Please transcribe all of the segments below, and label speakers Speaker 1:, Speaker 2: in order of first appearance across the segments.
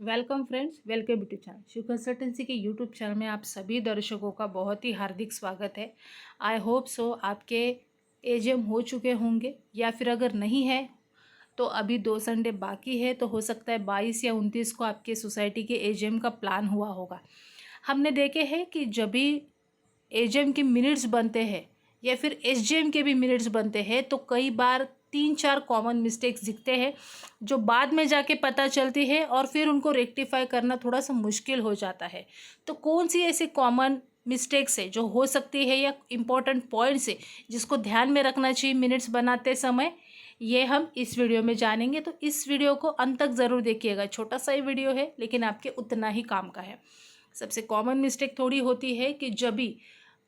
Speaker 1: Welcome friends, welcome YouTube channel Shiv consultancy के YouTube channel में आप सभी दर्शकों का बहुत ही हार्दिक स्वागत है। आई होप सो आपके एजीएम हो चुके होंगे या फिर अगर नहीं है तो अभी 2 संडे बाकी है, तो हो सकता है 22 या 29 को आपके सोसाइटी के एजीएम का प्लान हुआ होगा। हमने देखे हैं कि जब भी एजीएम के मिनट्स बनते हैं या फिर एसजीएम के भी मिनट्स बनते हैं तो कई बार 3-4 कॉमन मिस्टेक्स दिखते हैं जो बाद में जाके पता चलती है और फिर उनको रेक्टिफाई करना थोड़ा सा मुश्किल हो जाता है। तो कौन सी ऐसी कॉमन मिस्टेक्स है जो हो सकती है या इम्पोर्टेंट पॉइंट्स है जिसको ध्यान में रखना चाहिए मिनट्स बनाते समय, ये हम इस वीडियो में जानेंगे। तो इस वीडियो को अंत तक ज़रूर देखिएगा। छोटा सा ही वीडियो है लेकिन आपके उतना ही काम का है। सबसे कॉमन मिस्टेक थोड़ी होती है कि जब भी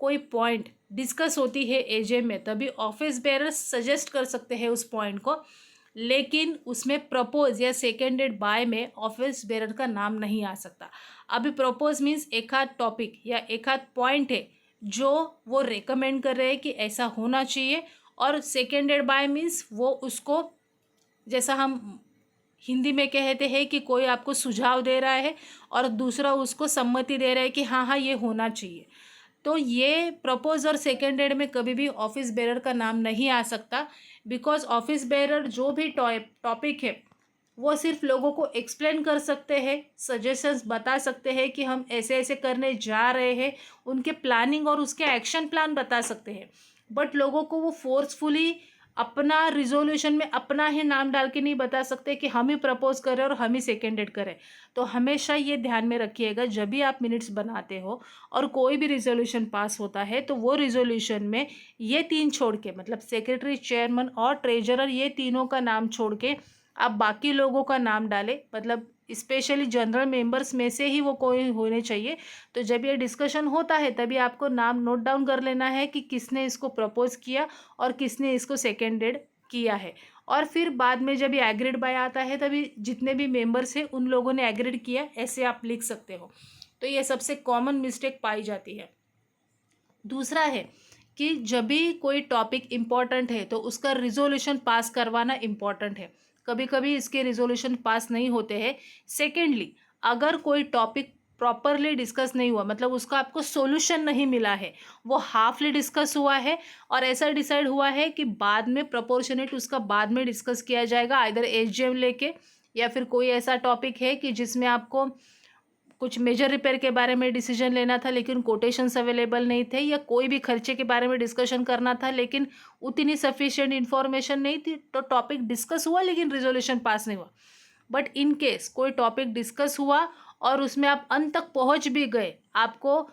Speaker 1: कोई पॉइंट डिस्कस होती है एजेम में तभी ऑफिस बेरर्स सजेस्ट कर सकते हैं उस पॉइंट को, लेकिन उसमें प्रपोज या सेकेंडेड बाय में ऑफिस बेरर का नाम नहीं आ सकता। अभी प्रपोज मीन्स एक आध टॉपिक या एक आध पॉइंट है जो वो रेकमेंड कर रहे हैं कि ऐसा होना चाहिए, और सेकेंडेड बाय मीन्स वो उसको, जैसा हम हिंदी में कहते हैं कि कोई आपको सुझाव दे रहा है और दूसरा उसको सम्मति दे रहा है कि हाँ हाँ ये होना चाहिए। तो ये प्रपोज और सेकेंडेड में कभी भी ऑफिस बेरर का नाम नहीं आ सकता, बिकॉज ऑफिस बेरर जो भी टॉपिक है वो सिर्फ लोगों को एक्सप्लेन कर सकते हैं, सजेशंस बता सकते हैं कि हम ऐसे ऐसे करने जा रहे हैं, उनके प्लानिंग और उसके एक्शन प्लान बता सकते हैं। बट लोगों को वो फोर्सफुली अपना रिजोल्यूशन में अपना ही नाम डाल के नहीं बता सकते कि हम ही प्रपोज करें और हम ही सेकेंडेड करें। तो हमेशा ये ध्यान में रखिएगा जब भी आप मिनट्स बनाते हो और कोई भी रिजोल्यूशन पास होता है तो वो रिजोल्यूशन में ये तीन छोड़ के, मतलब सेक्रेटरी, चेयरमैन और ट्रेजरर, ये तीनों का नाम छोड़ के आप बाकी लोगों का नाम डालें, मतलब स्पेशली जनरल मेंबर्स में से ही वो कोई होने चाहिए। तो जब ये डिस्कशन होता है तभी आपको नाम नोट डाउन कर लेना है कि किसने इसको प्रपोज किया और किसने इसको सेकेंडेड किया है। और फिर बाद में जब ये एग्रीड बाय आता है तभी जितने भी मेंबर्स हैं उन लोगों ने एग्रीड किया, ऐसे आप लिख सकते हो। तो ये सबसे कॉमन मिस्टेक पाई जाती है। दूसरा है कि जब भी कोई टॉपिक इम्पॉर्टेंट है तो उसका रिजोल्यूशन पास करवाना इम्पॉर्टेंट है। कभी कभी इसके रिजोल्यूशन पास नहीं होते हैं। सेकेंडली, अगर कोई टॉपिक प्रॉपरली डिस्कस नहीं हुआ, मतलब उसका आपको सॉल्यूशन नहीं मिला है, वो हाफली डिस्कस हुआ है और ऐसा डिसाइड हुआ है कि बाद में प्रोपोर्शनेट उसका बाद में डिस्कस किया जाएगा, आइदर एसजीएम लेके, या फिर कोई ऐसा टॉपिक है कि जिसमें आपको कुछ मेजर रिपेयर के बारे में डिसीजन लेना था लेकिन कोटेशंस अवेलेबल नहीं थे, या कोई भी खर्चे के बारे में डिस्कशन करना था लेकिन उतनी सफिशिएंट इन्फॉर्मेशन नहीं थी, तो टॉपिक डिस्कस हुआ लेकिन रिजोल्यूशन पास नहीं हुआ। बट इन केस कोई टॉपिक डिस्कस हुआ और उसमें आप अंत तक पहुंच भी गए, आपको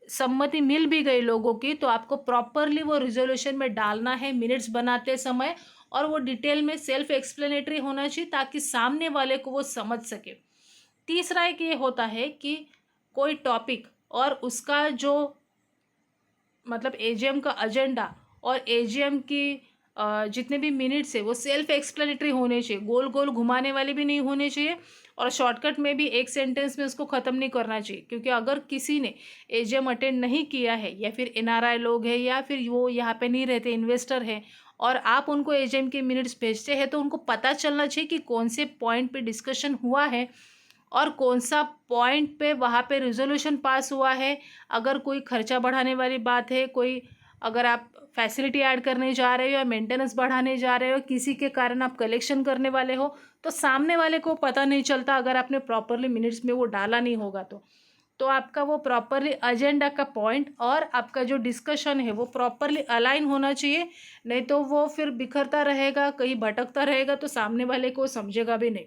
Speaker 1: सम्मति मिल भी गई लोगों की, तो आपको प्रॉपरली वो रिजोल्यूशन में डालना है मिनट्स बनाते समय, और वो डिटेल में सेल्फ एक्सप्लेनेटरी होना चाहिए ताकि सामने वाले को वो समझ सके। तीसरा एक ये होता है कि कोई टॉपिक और उसका जो, मतलब एजीएम का एजेंडा और एजीएम की जितने भी मिनट्स है वो सेल्फ एक्सप्लेनेटरी होने चाहिए, गोल गोल घुमाने वाले भी नहीं होने चाहिए, और शॉर्टकट में भी एक सेंटेंस में उसको ख़त्म नहीं करना चाहिए। क्योंकि अगर किसी ने एजीएम अटेंड नहीं किया है या फिर एनआरआई लोग हैं या फिर वो यहाँ पे नहीं रहते, इन्वेस्टर हैं, और आप उनको एजीएम के मिनट्स भेजते हैं तो उनको पता चलना चाहिए कि कौन से पॉइंट पे डिस्कशन हुआ है और कौन सा पॉइंट पे वहाँ पे रिजोल्यूशन पास हुआ है। अगर कोई खर्चा बढ़ाने वाली बात है, कोई अगर आप फैसिलिटी ऐड करने जा रहे हो या मेंटेनेंस बढ़ाने जा रहे हो, किसी के कारण आप कलेक्शन करने वाले हो, तो सामने वाले को पता नहीं चलता अगर आपने प्रॉपरली मिनट्स में वो डाला नहीं होगा तो आपका वो प्रॉपरली एजेंडा का पॉइंट और आपका जो डिस्कशन है वो प्रॉपरली अलाइन होना चाहिए। नहीं तो वो फिर बिखरता रहेगा, कहीं भटकता रहेगा, तो सामने वाले को समझेगा भी नहीं।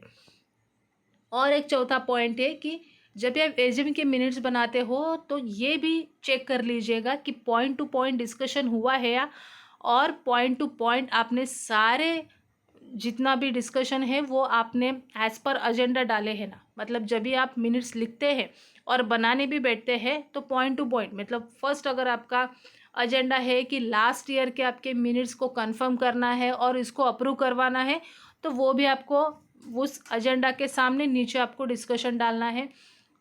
Speaker 1: और एक चौथा पॉइंट है कि जब भी आप एजीएम के मिनट्स बनाते हो तो ये भी चेक कर लीजिएगा कि पॉइंट टू पॉइंट डिस्कशन हुआ है या, और पॉइंट टू पॉइंट आपने सारे जितना भी डिस्कशन है वो आपने एज पर एजेंडा डाले हैं ना। मतलब जब भी आप मिनट्स लिखते हैं और बनाने भी बैठते हैं तो पॉइंट टू पॉइंट, मतलब फर्स्ट अगर आपका एजेंडा है कि लास्ट ईयर के आपके मिनट्स को कंफर्म करना है और इसको अप्रूव करवाना है, तो वो भी आपको उस एजेंडा के सामने नीचे आपको डिस्कशन डालना है।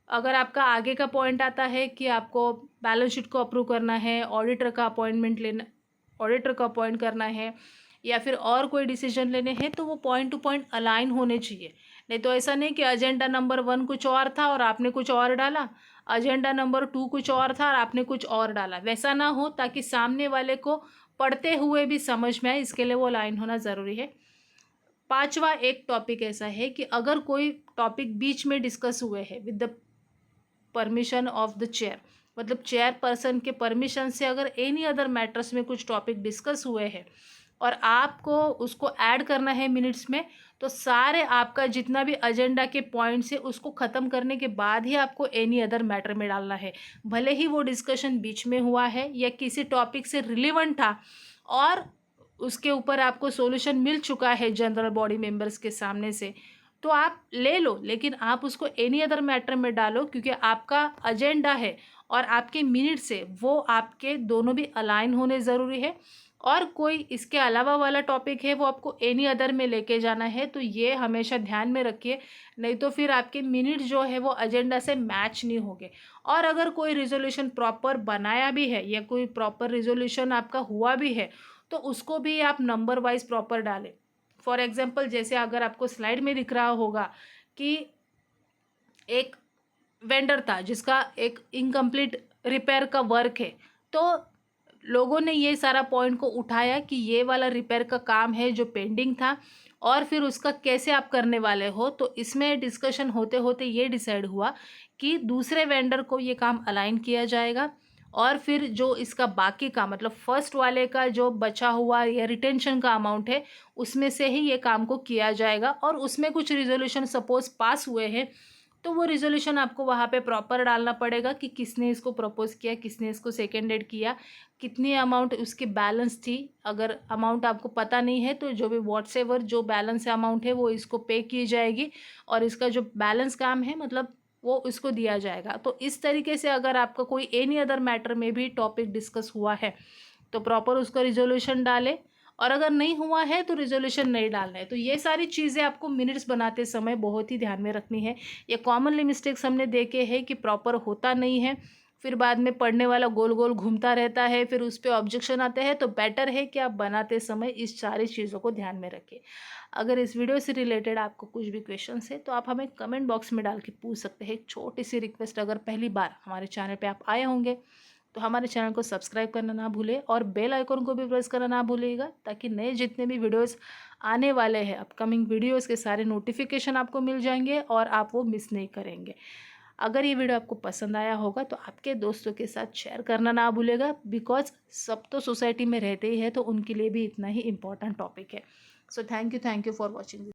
Speaker 1: अगर आपका आगे का पॉइंट आता है कि आपको बैलेंस शीट को अप्रूव करना है, ऑडिटर का अपॉइंटमेंट लेना, ऑडिटर को अपॉइंट करना है, या फिर और कोई डिसीजन लेने हैं, तो वो पॉइंट टू पॉइंट अलाइन होने चाहिए। नहीं तो ऐसा नहीं कि एजेंडा नंबर 1 कुछ और था और आपने कुछ और डाला, एजेंडा नंबर 2 कुछ और था और आपने कुछ और डाला, वैसा ना हो, ताकि सामने वाले को पढ़ते हुए भी समझ में आए, इसके लिए वो लाइन होना ज़रूरी है। पांचवा एक टॉपिक ऐसा है कि अगर कोई टॉपिक बीच में डिस्कस हुए हैं with the permission of the chair, मतलब चेयर पर्सन के परमिशन से अगर एनी अदर मैटर्स में कुछ टॉपिक डिस्कस हुए हैं और आपको उसको ऐड करना है मिनट्स में, तो सारे आपका जितना भी एजेंडा के पॉइंट्स है उसको ख़त्म करने के बाद ही आपको एनी अदर मैटर में डालना है। भले ही वो डिस्कशन बीच में हुआ है या किसी टॉपिक से रिलेवेंट था और उसके ऊपर आपको सॉल्यूशन मिल चुका है जनरल बॉडी मेंबर्स के सामने से, तो आप ले लो, लेकिन आप उसको एनी अदर मैटर में डालो, क्योंकि आपका एजेंडा है और आपके मिनट से वो आपके दोनों भी अलाइन होने ज़रूरी है। और कोई इसके अलावा वाला टॉपिक है वो आपको एनी अदर में लेके जाना है, तो ये हमेशा ध्यान में रखिए, नहीं तो फिर आपके मिनट जो है वो एजेंडा से मैच नहीं होंगे। और अगर कोई रिजोल्यूशन प्रॉपर बनाया भी है या कोई प्रॉपर रिजोल्यूशन आपका हुआ भी है, तो उसको भी आप नंबर वाइज प्रॉपर डालें। फॉर एग्जांपल, जैसे अगर आपको स्लाइड में दिख रहा होगा कि एक वेंडर था जिसका एक इनकम्प्लीट रिपेयर का वर्क है, तो लोगों ने ये सारा पॉइंट को उठाया कि ये वाला रिपेयर का काम है जो पेंडिंग था और फिर उसका कैसे आप करने वाले हो। तो इसमें डिस्कशन होते होते ये डिसाइड हुआ कि दूसरे वेंडर को ये काम अलाइन किया जाएगा और फिर जो इसका बाकी का मतलब फर्स्ट वाले का जो बचा हुआ या रिटेंशन का अमाउंट है उसमें से ही ये काम को किया जाएगा। और उसमें कुछ रिजोल्यूशन सपोज पास हुए हैं, तो वो रिजोल्यूशन आपको वहाँ पे प्रॉपर डालना पड़ेगा कि किसने इसको प्रपोज किया, किसने इसको सेकेंडेड किया, कितनी अमाउंट उसकी बैलेंस थी। अगर अमाउंट आपको पता नहीं है तो जो भी व्हाट्सएवर जो बैलेंस अमाउंट है वो इसको पे की जाएगी और इसका जो बैलेंस काम है मतलब वो इसको दिया जाएगा। तो इस तरीके से अगर आपका कोई एनी अदर मैटर में भी टॉपिक डिस्कस हुआ है तो प्रॉपर उसका रिजोल्यूशन डालें, और अगर नहीं हुआ है तो रिजोल्यूशन नहीं डालना है। तो ये सारी चीज़ें आपको मिनट्स बनाते समय बहुत ही ध्यान में रखनी है। ये कॉमनली मिस्टेक्स हमने देखे हैं कि प्रॉपर होता नहीं है, फिर बाद में पढ़ने वाला गोल गोल घूमता रहता है, फिर उस पर ऑब्जेक्शन आते हैं। तो बेटर है कि आप बनाते समय इस सारी चीज़ों को ध्यान में रखें। अगर इस वीडियो से रिलेटेड आपको कुछ भी क्वेश्चंस है तो आप हमें कमेंट बॉक्स में डाल के पूछ सकते हैं। एक छोटी सी रिक्वेस्ट, अगर पहली बार हमारे चैनल पे आप आए होंगे तो हमारे चैनल को सब्सक्राइब करना ना भूलें और बेल आइकन को भी प्रेस करना ना भूलिएगा, ताकि नए जितने भी वीडियोस आने वाले हैं अपकमिंग वीडियोस के सारे नोटिफिकेशन आपको मिल जाएंगे और आप वो मिस नहीं करेंगे। अगर ये वीडियो आपको पसंद आया होगा तो आपके दोस्तों के साथ शेयर करना ना भूलेगा, बिकॉज सब तो सोसाइटी में रहते ही है तो उनके लिए भी इतना ही इम्पोर्टेंट टॉपिक है। So thank you for watching.